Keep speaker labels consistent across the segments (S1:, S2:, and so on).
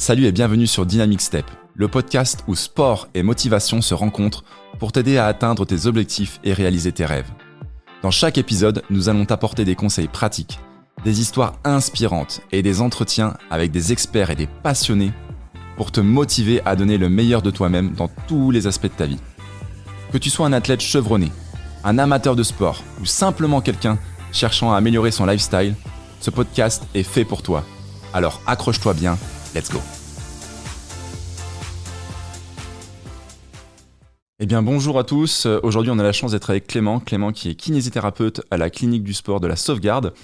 S1: Salut et bienvenue sur Dynamic Step, le podcast où sport et motivation se rencontrent pour t'aider à atteindre tes objectifs et réaliser tes rêves. Dans chaque épisode, nous allons t'apporter des conseils pratiques, des histoires inspirantes et des entretiens avec des experts et des passionnés pour te motiver à donner le meilleur de toi-même dans tous les aspects de ta vie. Que tu sois un athlète chevronné, un amateur de sport ou simplement quelqu'un cherchant à améliorer son lifestyle, ce podcast est fait pour toi. Alors accroche-toi bien, let's go. Eh bien bonjour à tous, aujourd'hui on a la chance d'être avec Clément qui est kinésithérapeute à la clinique du sport de la Sauvegarde.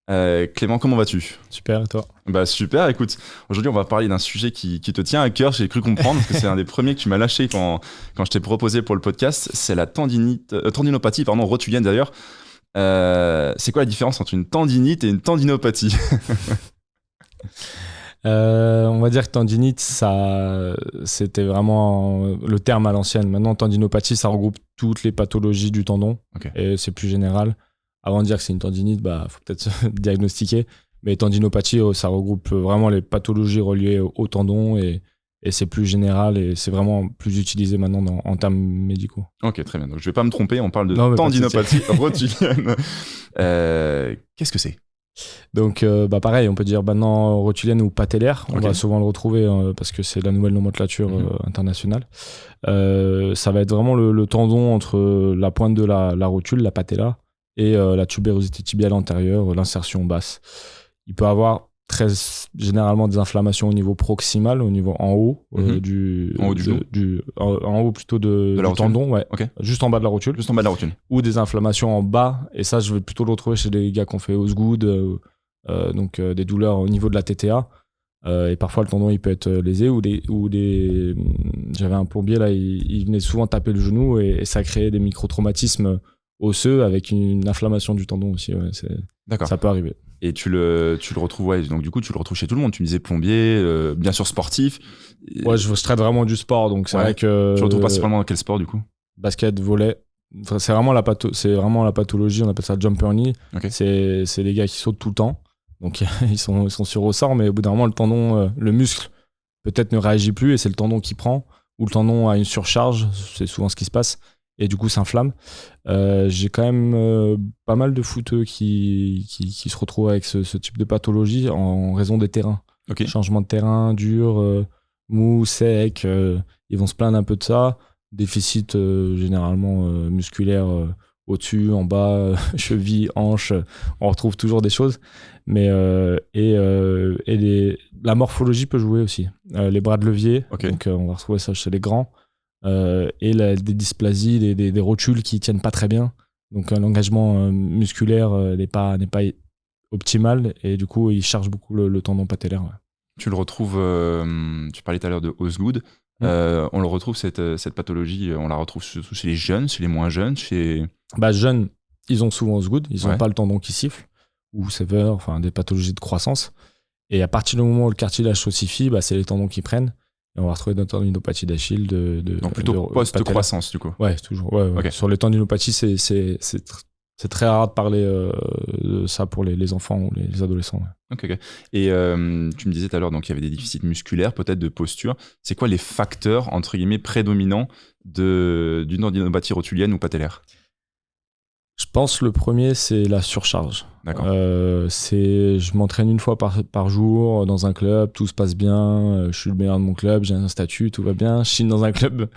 S1: Clément, comment vas-tu ?
S2: Super, et toi ?
S1: Bah super, écoute, aujourd'hui on va parler d'un sujet qui te tient à cœur, j'ai cru comprendre, parce que c'est un des premiers que tu m'as lâché quand je t'ai proposé pour le podcast, c'est la tendinopathie rotulienne d'ailleurs. C'est quoi la différence entre une tendinite et une tendinopathie ?
S2: On va dire que tendinite, ça, c'était vraiment le terme à l'ancienne. Maintenant, tendinopathie, ça regroupe toutes les pathologies du tendon,
S1: Okay.
S2: Et c'est plus général. Avant de dire que c'est une tendinite, faut peut-être se diagnostiquer. Mais tendinopathie, ça regroupe vraiment les pathologies reliées au tendon et c'est plus général et c'est vraiment plus utilisé maintenant en termes médicaux.
S1: Ok, très bien. Donc je vais pas me tromper, on parle de tendinopathie rotulienne. Qu'est-ce que c'est ?
S2: Donc, pareil, on peut dire maintenant rotulienne ou patellaire. On va souvent le retrouver parce que c'est la nouvelle nomenclature internationale. Ça va être vraiment le tendon entre la pointe de la rotule, la patella, et la tubérosité tibiale antérieure, l'insertion basse. Il peut avoir très généralement des inflammations au niveau proximal, au niveau en haut, en haut plutôt du tendon, ouais, juste en bas de la rotule.
S1: Juste en bas de la rotule.
S2: Ou des inflammations en bas, et ça je vais plutôt le retrouver chez des gars qui ont fait Osgood, donc des douleurs au niveau de la TTA, et parfois le tendon il peut être lésé, ou des j'avais un plombier là, il venait souvent taper le genou et ça créait des micro-traumatismes osseux avec une inflammation du tendon aussi, ouais,
S1: D'accord.
S2: Ça peut arriver.
S1: Et tu le retrouves, ouais, donc du coup tu le retrouves chez tout le monde. Tu me disais plombier, bien sûr sportif.
S2: Ouais, je traite vraiment du sport, donc c'est vrai que...
S1: Tu le retrouves principalement dans quel sport du coup ?
S2: Basket, volley. Enfin, c'est vraiment la pathologie, on appelle ça jumper knee.
S1: Okay.
S2: C'est des gars qui sautent tout le temps, donc ils sont sur ressort, mais au bout d'un moment le tendon, le muscle peut-être ne réagit plus et c'est le tendon qui prend, ou le tendon a une surcharge, c'est souvent ce qui se passe, et du coup s'inflamme. J'ai quand même pas mal de footeux qui se retrouvent avec ce type de pathologie en raison des terrains.
S1: Okay.
S2: Changement de terrain, dur, mou, sec, ils vont se plaindre un peu de ça. Déficit généralement musculaire au-dessus, en bas, cheville, hanche, on retrouve toujours des choses. Mais la morphologie peut jouer aussi. Les bras de levier, donc on va retrouver ça chez les grands. Et des dysplasies, des rotules qui tiennent pas très bien, donc l'engagement musculaire n'est pas optimal et du coup il charge beaucoup le tendon patellaire. Ouais.
S1: Tu le retrouves, tu parlais tout à l'heure de Osgood, on le retrouve cette pathologie, on la retrouve surtout chez les jeunes, chez les moins jeunes,
S2: jeunes, ils ont souvent Osgood, ils n'ont pas le tendon qui siffle ou sévère, enfin des pathologies de croissance, et à partir du moment où le cartilage s'ossifie, c'est les tendons qui prennent. Et on va retrouver notre tendinopathie d'Achille.
S1: Donc plutôt post-croissance, du coup.
S2: Ouais, toujours. Ouais. Okay. Sur les tendinopathies, c'est très rare de parler de ça pour les enfants ou les adolescents. Ouais.
S1: Ok. Et tu me disais tout à l'heure, donc il y avait des déficits musculaires, peut-être de posture. C'est quoi les facteurs, entre guillemets, prédominants d'une tendinopathie rotulienne ou patellaire ?
S2: Je pense le premier, c'est la surcharge.
S1: D'accord.
S2: Je m'entraîne une fois par jour dans un club, tout se passe bien, je suis le meilleur de mon club, j'ai un statut, tout va bien. Je signe dans un club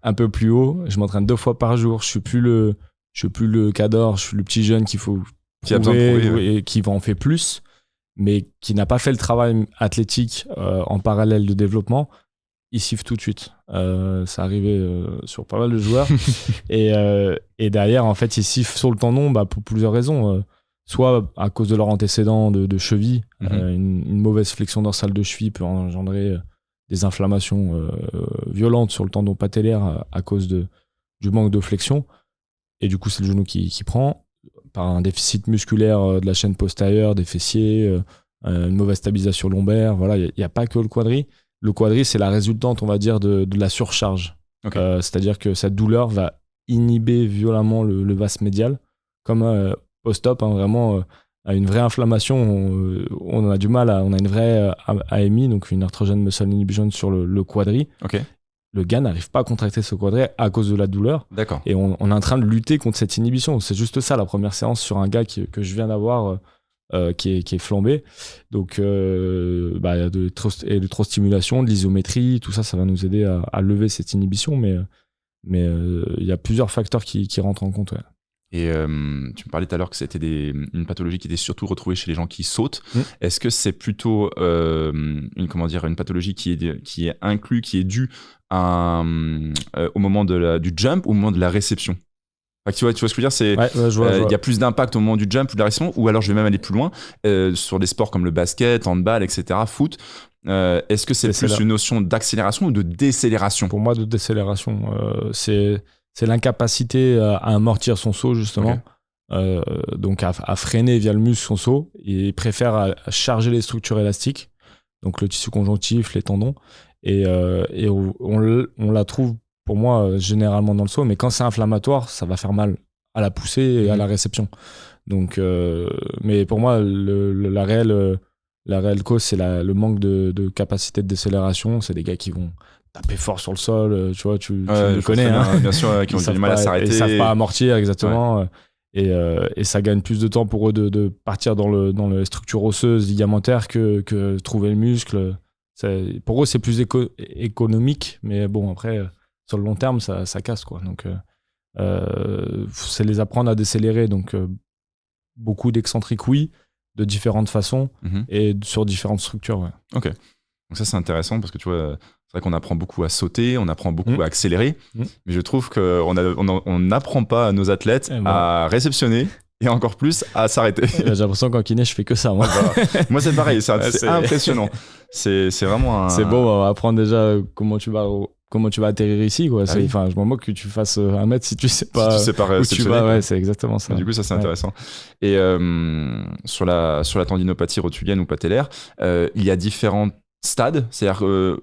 S2: un peu plus haut, je m'entraîne 2 fois par jour, je suis plus le cador, je suis le petit jeune qu'il faut prouver, et qui en fait plus, mais qui n'a pas fait le travail athlétique en parallèle de développement. Il siffle tout de suite. Ça arrivait sur pas mal de joueurs. et derrière, en fait, ils sifflent sur le tendon pour plusieurs raisons. Soit à cause de leur antécédent de cheville. Une mauvaise flexion dorsale de cheville peut engendrer des inflammations violentes sur le tendon patellaire à cause du manque de flexion. Et du coup, c'est le genou qui prend. Par un déficit musculaire de la chaîne postérieure, des fessiers, une mauvaise stabilisation lombaire. Voilà, il n'y a pas que le quadri. Le quadri, c'est la résultante, on va dire, de la surcharge. C'est-à-dire que cette douleur va inhiber violemment le vaste médial, comme post-op, vraiment une vraie inflammation, on a du mal on a une vraie AMI, donc une Arthrogen Muscle Inhibition sur le quadri.
S1: Ok.
S2: Le gars n'arrive pas à contracter ce quadri à cause de la douleur.
S1: D'accord.
S2: Et on est en train de lutter contre cette inhibition. C'est juste ça, la première séance sur un gars que je viens d'avoir qui est flambé. Donc, il y a de l'électrostimulation, de l'isométrie, tout ça, ça va nous aider à lever cette inhibition. Mais il y a plusieurs facteurs qui rentrent en compte. Ouais.
S1: Et tu me parlais tout à l'heure que c'était une pathologie qui était surtout retrouvée chez les gens qui sautent. Est-ce que c'est plutôt une pathologie qui est inclue, qui est due au moment du jump ou au moment de la réception? Tu vois ce que je veux dire, c'est y a plus d'impact au moment du jump ou de la réception, ou alors je vais même aller plus loin sur des sports comme le basket, handball, etc., foot. Est-ce que c'est plus une notion d'accélération ou de décélération? Pour
S2: moi, de décélération. C'est l'incapacité à amortir son saut, justement. Okay. Donc à freiner via le muscle son saut. Il préfère à charger les structures élastiques, donc le tissu conjonctif, les tendons. Et on la trouve, pour moi, généralement dans le saut, mais quand c'est inflammatoire, ça va faire mal à la poussée et à la réception. Donc, mais pour moi, la réelle cause, c'est le manque de capacité de décélération. C'est des gars qui vont taper fort sur le sol, tu vois, tu le connais. Hein.
S1: Bien sûr, qui ont du mal à s'arrêter.
S2: Ils savent pas amortir, exactement. Ouais. Et ça gagne plus de temps pour eux de partir dans les structures osseuses, ligamentaires, que trouver le muscle. Pour eux, c'est plus économique, mais bon, après, sur le long terme, ça casse, quoi. Donc, c'est les apprendre à décélérer. Donc, beaucoup d'excentriques, oui, de différentes façons et sur différentes structures. Ouais.
S1: Ok. Donc, ça, c'est intéressant parce que tu vois, c'est vrai qu'on apprend beaucoup à sauter, on apprend beaucoup à accélérer, mais je trouve qu'on n'apprend pas à nos athlètes à réceptionner. Et encore plus à s'arrêter.
S2: J'ai l'impression qu'en kiné, je fais que ça, moi.
S1: Moi, c'est pareil, c'est impressionnant. C'est vraiment
S2: C'est bon, on va apprendre déjà comment tu vas atterrir ici, quoi. Je m'en moque que tu fasses 1 mètre si tu sais pas,
S1: où tu vas.
S2: Ouais, c'est exactement ça.
S1: Du coup, ça, c'est intéressant. Et sur la tendinopathie rotulienne ou patellaire, il y a différents stades. C'est-à-dire que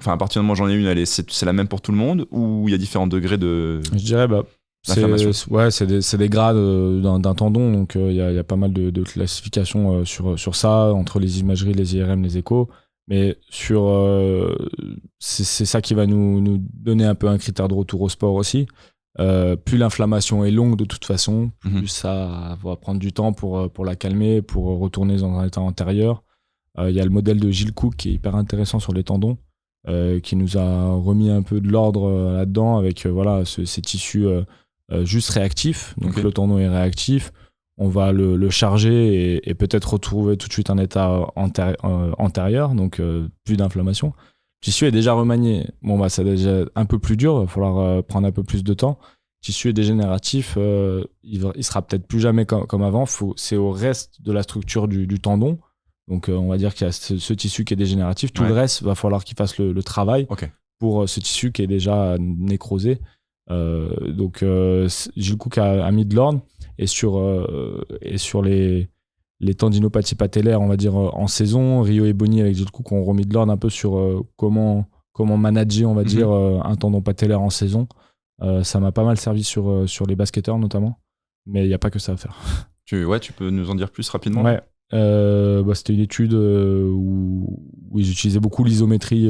S1: à partir du moment où j'en ai une, c'est la même pour tout le monde, ou il y a différents degrés de...
S2: Je dirais, c'est des grades d'un tendon, donc il y a pas mal de classifications sur ça, entre les imageries, les IRM, les échos. Mais c'est ça qui va nous donner un peu un critère de retour au sport aussi. Plus l'inflammation est longue de toute façon, plus ça va prendre du temps pour la calmer, pour retourner dans un état antérieur. Il y a le modèle de Gilles Cook qui est hyper intéressant sur les tendons, qui nous a remis un peu de l'ordre là-dedans avec ces tissus juste réactifs. Donc le tendon est réactif, on va le charger et peut-être retrouver tout de suite un état antérieur, donc plus d'inflammation. Le tissu est déjà remanié. Bon, c'est déjà un peu plus dur, il va falloir prendre un peu plus de temps. Le tissu est dégénératif, il sera peut-être plus jamais comme avant. C'est au reste de la structure du tendon. Donc on va dire qu'il y a ce tissu qui est dégénératif. Tout le reste, va falloir qu'il fasse le travail pour ce tissu qui est déjà nécrosé. Donc Gilles Cook a mis de l'ordre. Et sur les tendinopathies patellaires, on va dire en saison, Rio et Bonny avec Gilles Cook ont remis de l'ordre un peu sur comment manager, on va dire, un tendon patellaire en saison. Ça m'a pas mal servi sur les basketteurs notamment, mais il n'y a pas que ça à faire.
S1: Tu peux nous en dire plus rapidement?
S2: Ouais. C'était une étude où ils utilisaient beaucoup l'isométrie.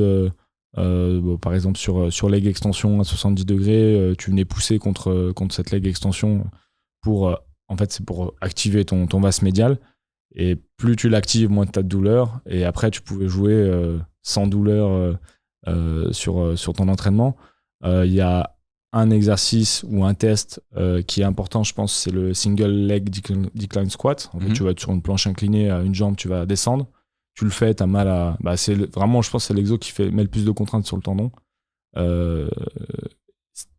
S2: Par exemple, sur leg extension à 70 degrés, tu venais pousser contre cette leg extension c'est pour activer ton vaste médial. Et plus tu l'actives, moins tu as de douleur. Et après, tu pouvais jouer sans douleur sur ton entraînement. Il y a un exercice ou un test qui est important, je pense, c'est le single leg decline squat. En fait, tu vas être sur une planche inclinée à une jambe, tu vas descendre. Tu le fais, tu as mal à... vraiment, je pense que c'est l'exo qui met le plus de contraintes sur le tendon.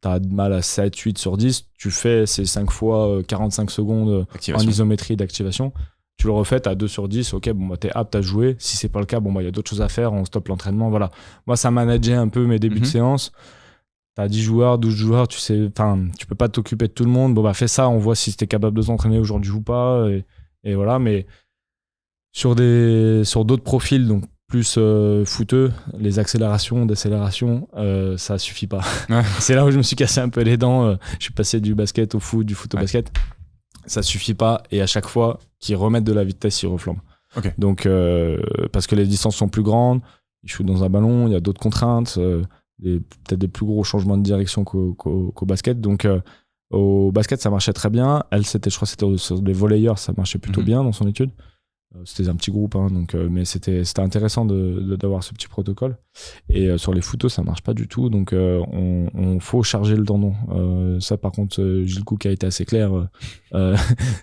S2: Tu as mal à 7, 8 sur 10. Tu fais ces 5 fois 45 secondes en isométrie d'activation. Tu le refais, tu as 2 sur 10. Ok, t'es apte à jouer. Si c'est pas le cas, y a d'autres choses à faire. On stoppe l'entraînement. Voilà. Moi, ça manageait un peu mes débuts de séance. Tu as 10 joueurs, 12 joueurs. Tu peux pas t'occuper de tout le monde. Fais ça. On voit si tu es capable de t'entraîner aujourd'hui ou pas. Et voilà. Mais sur d'autres profils, donc plus footeux, les accélérations, décélérations, ça suffit pas. Ouais. C'est là où je me suis cassé un peu les dents. Je suis passé du basket au foot, du foot au basket. ça suffit pas. Et à chaque fois qu'ils remettent de la vitesse, ils reflambent.
S1: Okay.
S2: Donc, parce que les distances sont plus grandes, ils shootent dans un ballon, il y a d'autres contraintes, peut-être des plus gros changements de direction qu'au basket. Donc, au basket, ça marchait très bien. Elle, je crois que c'était sur des volleyeurs, ça marchait plutôt bien dans son étude. C'était un petit groupe, hein, donc, mais c'était intéressant d'avoir ce petit protocole. Et sur les photos, ça marche pas du tout. Donc, on faut charger le tendon. Ça, par contre, Gilles Cook a été assez clair.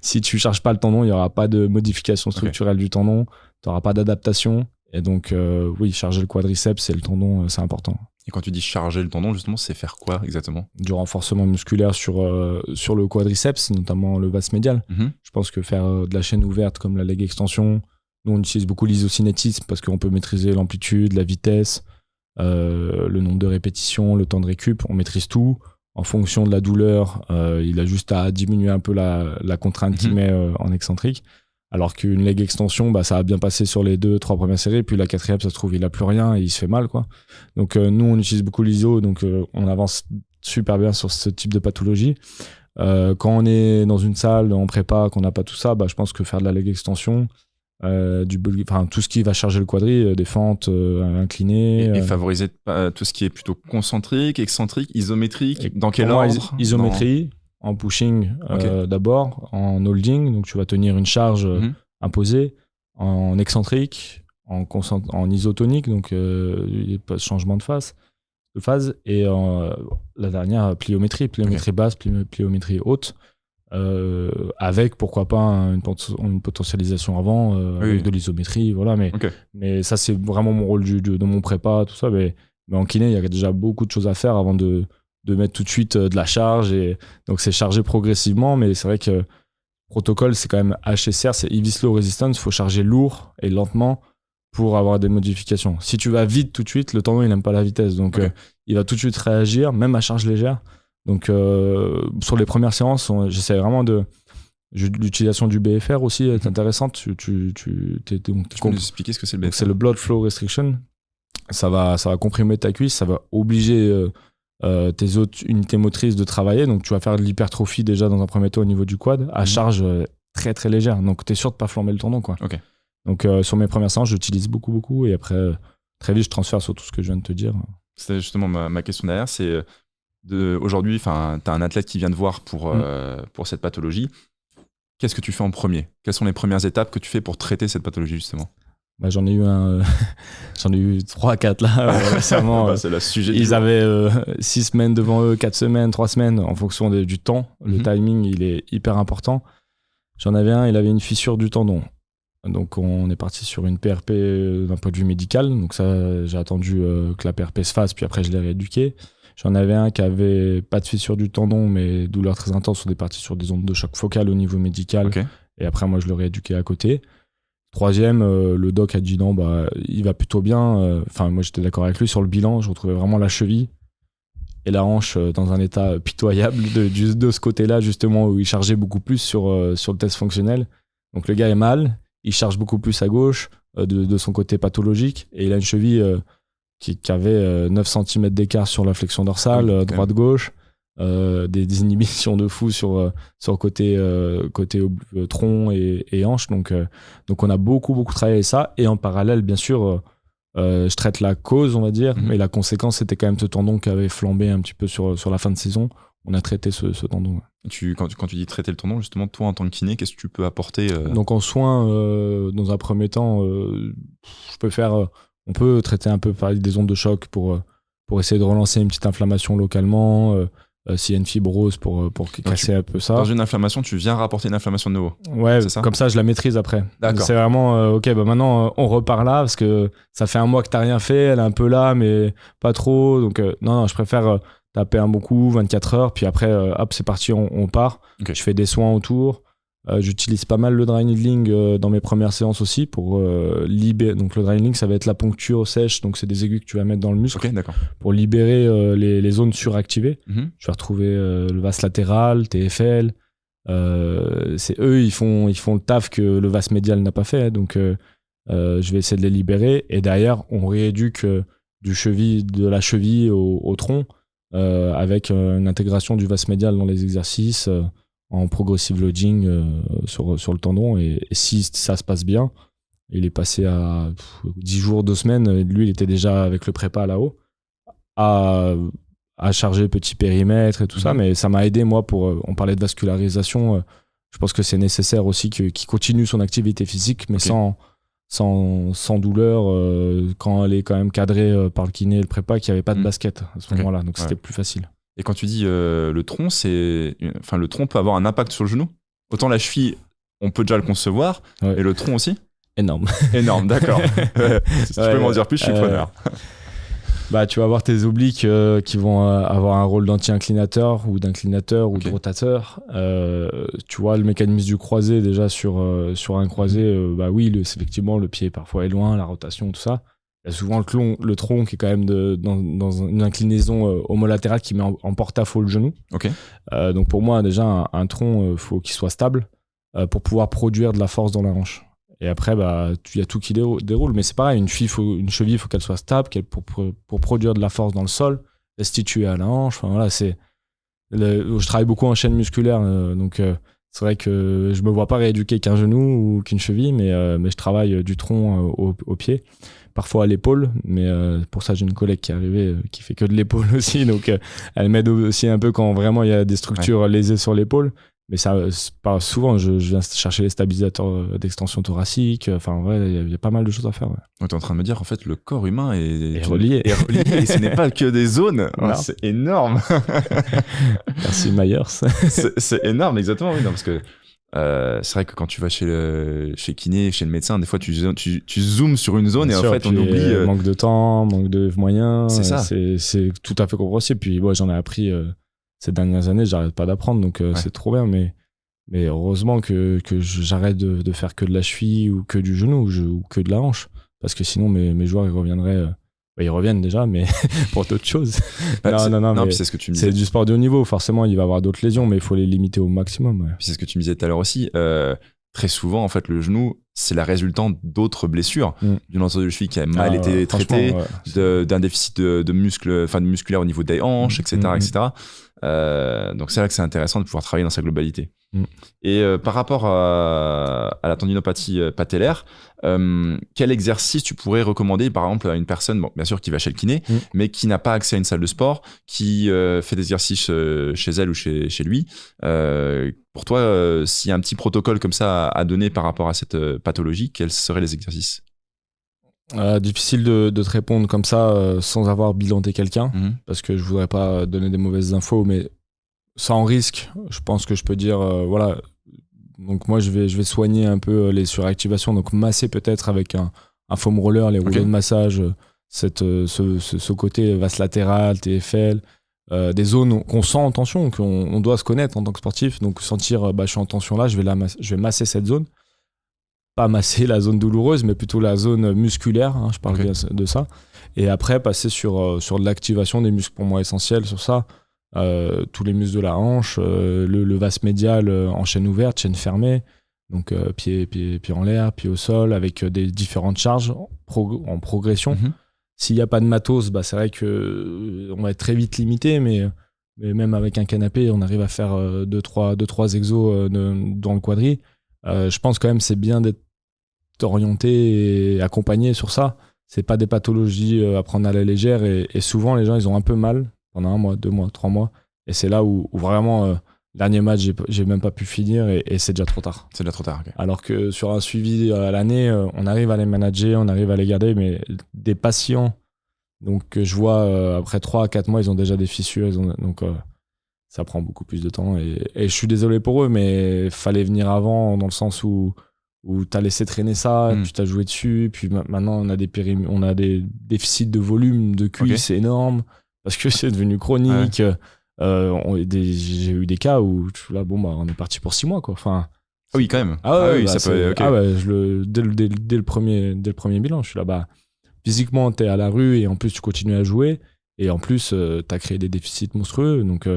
S2: Si tu charges pas le tendon, il y aura pas de modification structurelle du tendon. Tu n'auras pas d'adaptation. Et donc, oui, charger le quadriceps et le tendon, c'est important.
S1: Et quand tu dis charger le tendon, justement, c'est faire quoi exactement ?
S2: Du renforcement musculaire sur le quadriceps, notamment le vaste médial. Je pense que faire de la chaîne ouverte comme la leg extension, nous on utilise beaucoup l'isocinétisme parce qu'on peut maîtriser l'amplitude, la vitesse, le nombre de répétitions, le temps de récup, on maîtrise tout. En fonction de la douleur, il a juste à diminuer un peu la contrainte qu'il met en excentrique. Alors qu'une leg extension, ça va bien passer sur les 2-3 premières séries, puis la 4e, ça se trouve, il a plus rien et il se fait mal, quoi. Donc, nous, on utilise beaucoup l'iso, donc on avance super bien sur ce type de pathologie. Quand on est dans une salle, en prépa, qu'on n'a pas tout ça, je pense que faire de la leg extension, tout ce qui va charger le quadri, des fentes inclinées.
S1: Et favoriser tout ce qui est plutôt concentrique, excentrique, isométrique, dans quel ordre ?
S2: Isométrie. En pushing d'abord, en holding, donc tu vas tenir une charge imposée, en excentrique, en isotonique, donc il n'y a pas de changement de phase, et la dernière, pliométrie basse, pliométrie haute, avec pourquoi pas une potentialisation avant, avec de l'isométrie, voilà, mais ça c'est vraiment mon rôle de mon prépa, tout ça, mais en kiné, il y a déjà beaucoup de choses à faire avant de mettre tout de suite de la charge, et donc c'est chargé progressivement, mais c'est vrai que le protocole c'est quand même HSR, c'est Heavy Slow Resistance, il faut charger lourd et lentement pour avoir des modifications. Si tu vas vite tout de suite, le tendon il n'aime pas la vitesse, donc il va tout de suite réagir, même à charge légère. Donc sur les premières séances, j'essaie vraiment l'utilisation du BFR aussi est intéressante. Tu
S1: peux nous expliquer ce que c'est le BFR ?
S2: C'est le Blood Flow Restriction. Ça va comprimer ta cuisse, ça va obliger tes autres unités motrices de travailler, donc tu vas faire de l'hypertrophie déjà dans un premier temps au niveau du quad à charge très très légère, donc tu es sûr de pas flamber le tendon, quoi. Donc sur mes premières séances j'utilise beaucoup, et après très vite je transfère sur tout ce que je viens de te dire.
S1: C'était justement ma question derrière, c'est aujourd'hui tu as un athlète qui vient te voir pour cette pathologie. Qu'est-ce que tu fais en premier ? Quelles sont les premières étapes que tu fais pour traiter cette pathologie justement ?
S2: J'en ai eu 3-4 là récemment.
S1: C'est le sujet
S2: ils avaient 6 semaines devant eux, 4 semaines, 3 semaines en fonction du temps. Le timing il est hyper important. J'en avais un, il avait une fissure du tendon. Donc on est parti sur une PRP d'un point de vue médical. Donc ça, j'ai attendu que la PRP se fasse, puis après je l'ai rééduqué. J'en avais un qui avait pas de fissure du tendon, mais douleur très intense. On est parti sur des ondes de choc focal au niveau médical. Et après moi je le rééduqué à côté. Troisième, le doc a dit non, il va plutôt bien. Moi j'étais d'accord avec lui sur le bilan. Je retrouvais vraiment la cheville et la hanche dans un état pitoyable de ce côté-là, justement, où il chargeait beaucoup plus sur le test fonctionnel. Donc le gars est mal, il charge beaucoup plus à gauche de son côté pathologique, et il a une cheville qui avait 9 cm d'écart sur la flexion dorsale, droite-gauche. Des inhibitions de fou sur côté tronc et hanche, donc on a beaucoup travaillé ça, et en parallèle bien sûr je traite la cause, on va dire, mais la conséquence c'était quand même ce tendon qui avait flambé un petit peu sur la fin de saison. On a traité ce tendon.
S1: Quand tu dis traiter le tendon, justement, toi en tant que kiné, qu'est-ce que tu peux apporter
S2: Donc en soins, dans un premier temps, on peut traiter un peu par des ondes de choc pour essayer de relancer une petite inflammation localement. S'il y a une fibrose pour casser un peu ça.
S1: Dans une inflammation, tu viens rapporter une inflammation de nouveau.
S2: Ouais, c'est ça. Comme ça, je la maîtrise après.
S1: D'accord.
S2: C'est vraiment, maintenant, on repart là, parce que ça fait un mois que t'as rien fait, elle est un peu là, mais pas trop. Donc, non, je préfère taper un bon coup, 24 heures, puis après, hop, c'est parti, on part. Je fais des soins autour. J'utilise pas mal le dry needling dans mes premières séances aussi pour libérer. Donc le dry needling, ça va être la poncture sèche, donc c'est des aiguilles que tu vas mettre dans le muscle pour libérer les zones suractivées. Tu vas retrouver le vaste latéral, TFL. C'est eux, ils font le taf que le vaste médial n'a pas fait. Donc je vais essayer de les libérer, et derrière on rééduque de la cheville au tronc avec une intégration du vaste médial dans les exercices. en progressive loading sur le tendon. Et si ça se passe bien, il est passé à 10 jours, 2 semaines. Lui, il était déjà avec le prépa là-haut à charger petit périmètre et tout ça. Mais ça m'a aidé, moi, on parlait de vascularisation. Je pense que c'est nécessaire aussi qu'il continue son activité physique, mais sans douleur, quand elle est quand même cadrée par le kiné et le prépa, qu'il n'y avait pas de basket à ce moment-là. Donc, c'était plus facile.
S1: Et quand tu dis le tronc, le tronc peut avoir un impact sur le genou. Autant la cheville, on peut déjà le concevoir, et le tronc aussi.
S2: Énorme,
S1: d'accord. Si tu peux m'en dire plus, je suis preneur.
S2: Tu vas avoir tes obliques qui vont avoir un rôle d'anti-inclinateur ou d'inclinateur ou de rotateur. Tu vois le mécanisme du croisé déjà sur un croisé. Oui, effectivement, le pied parfois est loin, la rotation, tout ça. Il y a souvent le tronc qui est quand même dans une inclinaison homolatérale qui met en porte-à-faux le genou. Donc pour moi, déjà, un tronc, faut qu'il soit stable pour pouvoir produire de la force dans la hanche. Et après, il y a tout qui déroule. Mais c'est pareil, une cheville, il faut qu'elle soit stable pour produire de la force dans le sol, restituer à la hanche. Enfin, voilà, je travaille beaucoup en chaîne musculaire, donc c'est vrai que je me vois pas rééduquer qu'un genou ou qu'une cheville, mais je travaille du tronc au pied. Parfois à l'épaule, mais pour ça j'ai une collègue qui est arrivée qui fait que de l'épaule aussi, donc elle m'aide aussi un peu quand vraiment il y a des structures lésées sur l'épaule. Mais ça, pas souvent, je viens chercher les stabilisateurs d'extension thoracique. Enfin, en vrai, il y a pas mal de choses à faire. Ouais.
S1: Donc, tu es en train de me dire, en fait, le corps humain est
S2: relié.
S1: Et ce n'est pas que des zones. C'est énorme.
S2: Merci, Myers.
S1: c'est énorme, exactement. Oui, non, parce que c'est vrai que quand tu vas chez kiné, chez le médecin, des fois, tu zoomes sur une zone. Bien et sûr, en fait, on oublie.
S2: Manque de temps, manque de moyens.
S1: C'est ça.
S2: C'est tout à fait compréhensible. Puis, j'en ai appris... ces dernières années, j'arrête pas d'apprendre, donc c'est trop bien. Mais heureusement que j'arrête de faire que de la cheville ou que du genou ou que de la hanche. Parce que sinon, mes joueurs, ils reviendraient... ils reviennent déjà, mais pour d'autres choses. Non,
S1: c'est ce que tu me disais.
S2: C'est du sport de haut niveau. Forcément, il va y avoir d'autres lésions, mais il faut les limiter au maximum. Ouais.
S1: Puis c'est ce que tu me disais tout à l'heure aussi. Très souvent, en fait, le genou, c'est la résultante d'autres blessures, d'une entorse de cheville qui a mal été traitée, d'un déficit de musculaire au niveau des hanches, etc. Donc c'est là que c'est intéressant de pouvoir travailler dans sa globalité. Et par rapport à la tendinopathie patellaire, quel exercice tu pourrais recommander par exemple à une personne, bien sûr qui va chez le kiné, mais qui n'a pas accès à une salle de sport, qui fait des exercices chez elle ou chez lui. Pour toi, s'il y a un petit protocole comme ça à donner par rapport à cette pathologie, quels seraient les exercices ?
S2: Difficile de te répondre comme ça sans avoir bilanté quelqu'un, parce que je voudrais pas donner des mauvaises infos, mais sans risque, je pense que je peux dire voilà. Donc moi je vais soigner un peu les suractivations, donc masser peut-être avec un foam roller, les rouleaux de massage, ce côté vaste latéral, TFL, des zones qu'on sent en tension, qu'on doit se connaître en tant que sportif, donc sentir je suis en tension là, je vais masser cette zone. Pas masser la zone douloureuse, mais plutôt la zone musculaire, je parle bien de ça. Et après, passer sur de l'activation des muscles pour moi essentiels sur ça. Tous les muscles de la hanche, le vaste médial en chaîne ouverte, chaîne fermée, donc pied en l'air, pied au sol, avec des différentes charges en progression. S'il n'y a pas de matos, c'est vrai qu'on va être très vite limité, mais même avec un canapé, on arrive à faire 2-3 exos dans le quadri. Je pense quand même c'est bien d'être orienté et accompagné sur ça. C'est pas des pathologies à prendre à la légère et souvent les gens ils ont un peu mal pendant 1 mois, 2 mois, 3 mois et c'est là où vraiment dernier match j'ai même pas pu finir et c'est déjà trop tard.
S1: C'est déjà trop tard. Okay.
S2: Alors que sur un suivi à l'année, on arrive à les manager, on arrive à les garder, mais des patients donc je vois après 3 à 4 mois ils ont déjà des fissures, donc ça prend beaucoup plus de temps et je suis désolé pour eux, mais fallait venir avant dans le sens où t'as laissé traîner ça, puis t'as joué dessus, puis maintenant on a des déficits de volume de cuisse énormes parce que c'est devenu chronique. J'ai eu des cas où là on est parti pour 6 mois quoi. Enfin,
S1: oui quand même.
S2: Ça peut. Dès le premier bilan, je suis là physiquement t'es à la rue et en plus tu continues à jouer et en plus t'as créé des déficits monstrueux donc.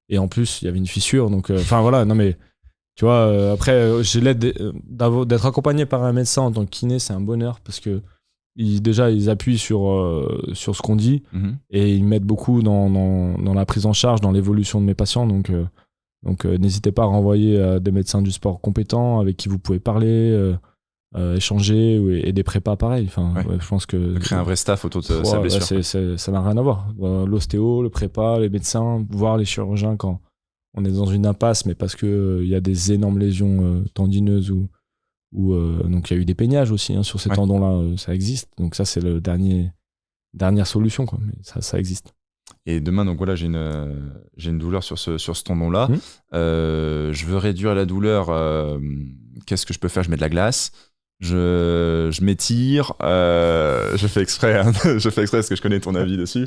S2: Et en plus, il y avait une fissure. Donc, voilà, non mais, tu vois, après, j'ai l'aide d'être accompagné par un médecin en tant que kiné, c'est un bonheur parce que déjà, ils appuient sur ce qu'on dit et ils m'aident beaucoup dans la prise en charge, dans l'évolution de mes patients. Donc, Donc n'hésitez pas à renvoyer des médecins du sport compétents avec qui vous pouvez parler, échanger et des prépas pareil. Enfin, je pense que
S1: créer un vrai staff autour de sa blessure.
S2: Ça n'a rien à voir. L'ostéo, le prépa, les médecins, voir les chirurgiens quand on est dans une impasse, mais parce que il y a des énormes lésions tendineuses ou donc il y a eu des peignages aussi sur ces tendons-là, ça existe. Donc ça c'est le dernière solution quoi. Mais ça existe.
S1: Et demain, donc voilà, j'ai une douleur sur ce tendon-là. Je veux réduire la douleur. Qu'est-ce que je peux faire? Je mets de la glace. Je m'étire. Je fais exprès. Je fais exprès parce que je connais ton avis dessus.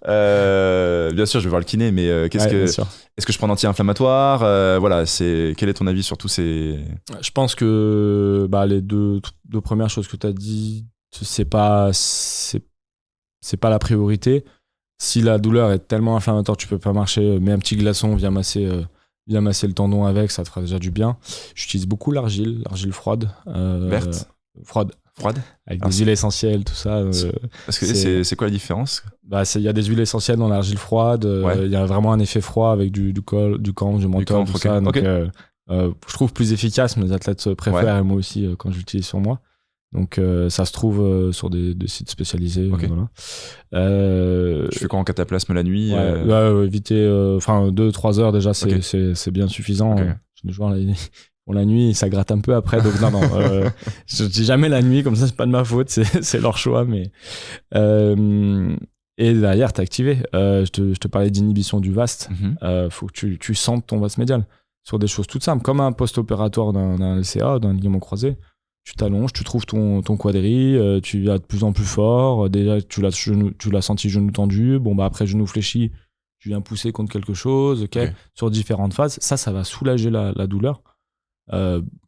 S1: Bien sûr, je vais voir le kiné, mais est-ce que je prends un anti-inflammatoire? Voilà, quel est ton avis sur tous ces...
S2: Je pense que les deux premières choses que tu as dit, c'est pas la priorité. Si la douleur est tellement inflammatoire, tu peux pas marcher, mets un petit glaçon, viens masser le tendon avec, ça te fera déjà du bien. J'utilise beaucoup l'argile froide.
S1: Verte?
S2: Froide. Avec des huiles essentielles, tout ça.
S1: Parce que c'est quoi la différence?
S2: Il y a des huiles essentielles dans l'argile froide. Il y a vraiment un effet froid avec du camphre, du menthol, tout ça. Donc, je trouve plus efficace. Mes athlètes préfèrent, et moi aussi, quand j'utilise sur moi. Donc ça se trouve sur des sites spécialisés. Voilà.
S1: Tu fais quoi en cataplasme la nuit?
S2: Éviter 2-3 heures déjà, c'est bien suffisant. Pour la nuit, ça gratte un peu après. Donc non, je dis jamais la nuit, comme ça c'est pas de ma faute, c'est leur choix. Mais et derrière t'es activé. Je te parlais d'inhibition du vaste. Faut que tu sentes ton vaste médial sur des choses toutes simples, comme un post-opératoire d'un LCA, d'un ligament croisé. Tu t'allonges, tu trouves ton quadri, tu vas de plus en plus fort. Déjà, tu l'as senti genou tendu. Bon, après, genou fléchi, tu viens pousser contre quelque chose. Sur différentes phases. Ça va soulager la douleur.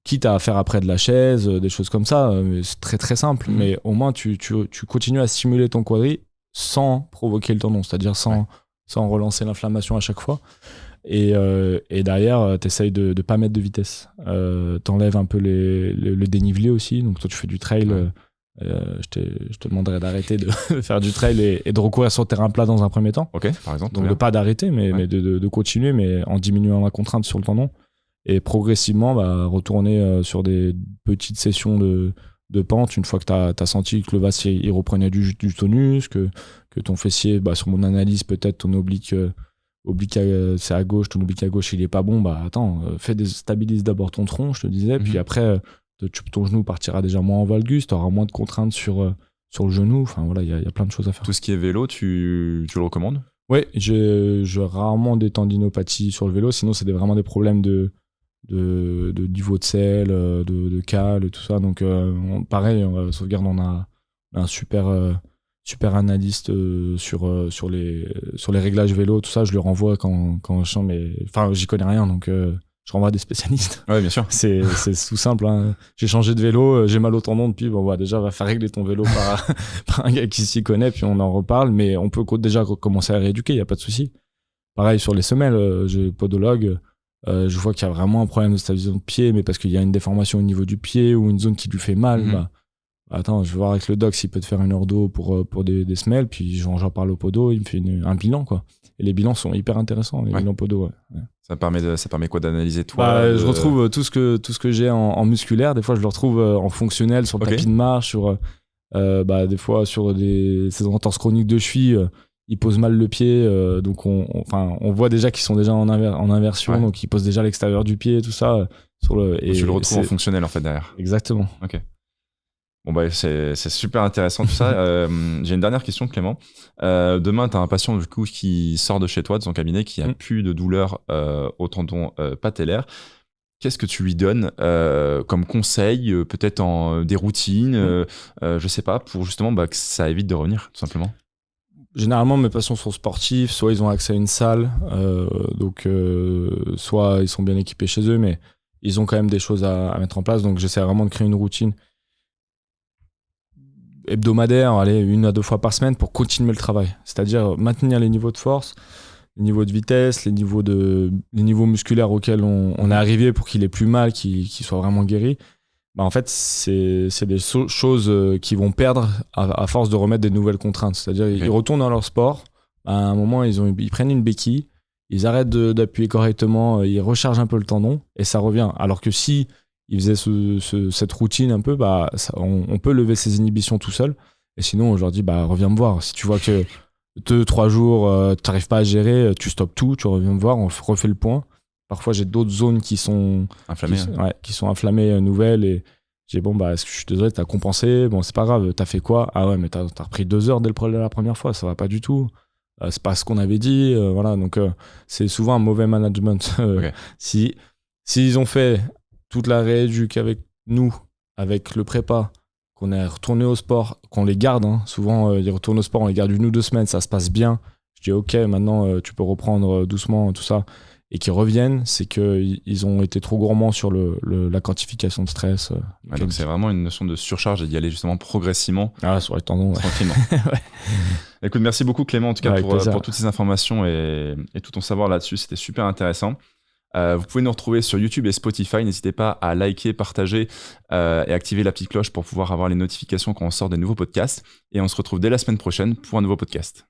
S2: Quitte à faire après de la chaise, des choses comme ça. C'est très, très simple. Mais au moins, tu continues à stimuler ton quadri sans provoquer le tendon. C'est-à-dire sans relancer l'inflammation à chaque fois. Et derrière, t'essayes de pas mettre de vitesse. T'enlèves un peu le dénivelé aussi. Donc toi, tu fais du trail. Je te demanderais d'arrêter de faire du trail et de recourir sur terrain plat dans un premier temps.
S1: Ok, par exemple.
S2: Donc de pas d'arrêter, mais de continuer, mais en diminuant la contrainte sur le tendon. Et progressivement, retourner sur des petites sessions de pente. Une fois que t'as senti que le vaste il reprenait du tonus, que ton fessier, sur mon analyse, peut-être ton oblique c'est à gauche, ton oblique à gauche il est pas bon, stabilise d'abord ton tronc, je te disais, puis après ton genou partira déjà moins en valgus, tu auras moins de contraintes sur le genou. Enfin voilà, il y a plein de choses à faire.
S1: Tout ce qui est vélo, tu le recommandes?
S2: Oui, j'ai rarement des tendinopathies sur le vélo, sinon c'est vraiment des problèmes de niveau de sel, de cale et tout ça. Donc pareil, Sauvegarde, on a un super analyste sur les réglages vélo, tout ça. Je le renvoie quand je sens, mais enfin j'y connais rien, donc je renvoie à des spécialistes.
S1: Ouais, bien sûr.
S2: C'est tout simple, hein. J'ai changé de vélo, j'ai mal au tendon depuis. Déjà va faire régler ton vélo par un gars qui s'y connaît, puis on en reparle. Mais on peut déjà commencer à rééduquer, y a pas de souci. Pareil sur les semelles, j'ai podologue. Je vois qu'il y a vraiment un problème de stabilisation de pied, mais parce qu'il y a une déformation au niveau du pied ou une zone qui lui fait mal. Attends, je vais voir avec le doc s'il peut te faire une ordo pour des semelles, puis j'en parle au podo, il me fait un bilan, quoi. Et les bilans sont hyper intéressants, les bilans podo. Ouais.
S1: Ça permet quoi d'analyser toi?
S2: Je retrouve tout ce que j'ai en musculaire. Des fois, je le retrouve en fonctionnel sur le tapis de marche, des fois sur ces entorses chroniques de cheville. Ils posent mal le pied, donc on voit déjà qu'ils sont déjà en inversion, donc ils posent déjà l'extérieur du pied, tout ça.
S1: Et tu le retrouves en fonctionnel en fait derrière.
S2: Exactement.
S1: Ok. Bon c'est super intéressant tout ça. J'ai une dernière question, Clément. Demain, tu as un patient du coup qui sort de chez toi, de son cabinet, qui a plus de douleur au tendon patellaire. Qu'est-ce que tu lui donnes comme conseil, peut-être en des routines, je sais pas, pour justement que ça évite de revenir, tout simplement?
S2: Généralement, mes patients sont sportifs, soit ils ont accès à une salle, soit ils sont bien équipés chez eux, mais ils ont quand même des choses à mettre en place. Donc j'essaie vraiment de créer une routine hebdomadaire, 1 à 2 fois par semaine pour continuer le travail. C'est-à-dire maintenir les niveaux de force, les niveaux de vitesse, les niveaux musculaires auxquels on est arrivé pour qu'il ait plus mal, qu'il soit vraiment guéri. En fait, c'est des choses qu'ils vont perdre à force de remettre des nouvelles contraintes. C'est-à-dire ils retournent dans leur sport. À un moment, ils prennent une béquille ils arrêtent d'appuyer correctement, ils rechargent un peu le tendon et ça revient. Alors que si ils faisaient cette routine un peu, bah, on peut lever ses inhibitions tout seul. Et sinon, je leur dis, bah, reviens me voir. Si tu vois que 2-3 jours, tu n'arrives pas à gérer, tu stoppes tout, tu reviens me voir, on refait le point. Parfois, j'ai d'autres zones qui sont inflammées nouvelles et j'ai bon, bah, je suis désolé, t'as compensé, bon, c'est pas grave, t'as fait quoi? Ah ouais, mais t'as repris 2 heures dès la première fois, ça va pas du tout. C'est pas ce qu'on avait dit, voilà. Donc, c'est souvent un mauvais management.
S1: Okay.
S2: S'ils ont fait toute la rééduque avec nous, avec le prépa, qu'on est retourné au sport, qu'on les garde, hein. Souvent, ils retournent au sport, on les garde 1 ou 2 semaines, ça se passe bien. Je dis, ok, maintenant, tu peux reprendre doucement, tout ça. Et qui reviennent, c'est qu'ils ont été trop gourmands sur la quantification de stress.
S1: Donc c'est vraiment une notion de surcharge et d'y aller justement progressivement.
S2: Sur les tendons.
S1: Tranquillement. Ouais. Écoute, merci beaucoup Clément en tout cas pour toutes ces informations et tout ton savoir là-dessus. C'était super intéressant. Vous pouvez nous retrouver sur YouTube et Spotify. N'hésitez pas à liker, partager et activer la petite cloche pour pouvoir avoir les notifications quand on sort des nouveaux podcasts. Et on se retrouve dès la semaine prochaine pour un nouveau podcast.